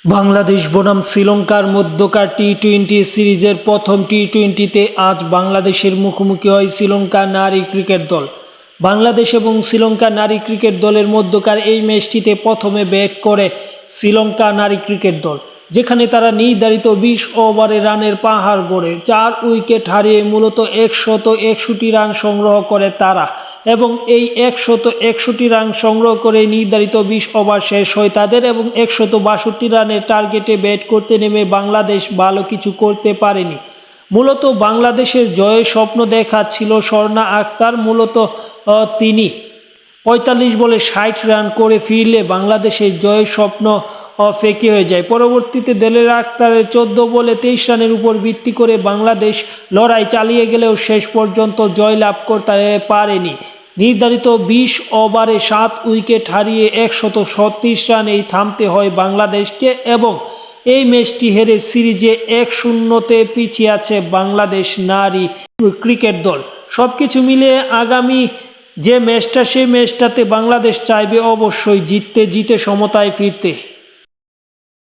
বাংলাদেশ বনাম শ্রীলঙ্কার মধ্যকার টি-20 সিরিজের প্রথম টি-20তে আজ বাংলাদেশের মুখোমুখি হয় শ্রীলঙ্কা নারী ক্রিকেট দল। বাংলাদেশ এবং শ্রীলঙ্কা নারী ক্রিকেট দলের মধ্যকার এই ম্যাচটিতে প্রথমে ব্যাট করে শ্রীলঙ্কা নারী ক্রিকেট দল, যেখানে তারা নির্ধারিত 20 ওভারে রানের পাহাড় গড়ে 4 উইকেট হারিয়ে মূলত 161 রান সংগ্রহ করে তারা, এবং এই 161 রান সংগ্রহ করে নির্ধারিত 20 ওভার শেষ হয় তাদের এবং 162 রানের টার্গেটে ব্যাট করতে নেমে বাংলাদেশ ভালো কিছু করতে পারেনি। মূলত বাংলাদেশের জয়ের স্বপ্ন দেখা ছিল স্বর্ণা আক্তার। মূলত তিনি 45 বলে 60 রান করে ফিরলে বাংলাদেশের জয়ের স্বপ্ন ফেঁকে হয়ে যায়। পরবর্তীতে দেলের আক্তারের 14 বলে 23 রানের উপর ভিত্তি করে বাংলাদেশ লড়াই চালিয়ে গেলেও শেষ পর্যন্ত জয়লাভ করতে পারেনি। নির্ধারিত 20 ওভারে 7 উইকেট হারিয়ে 136 রানেই থামতে হয় বাংলাদেশকে এবং এই ম্যাচটি হেরে সিরিজে 1-0-তে পিছিয়ে আছে বাংলাদেশ নারী ক্রিকেট দল। সব কিছু মিলিয়ে আগামী যে ম্যাচটা, সেই ম্যাচটাতে বাংলাদেশ চাইবে অবশ্যই জিতে সমতায় ফিরতে।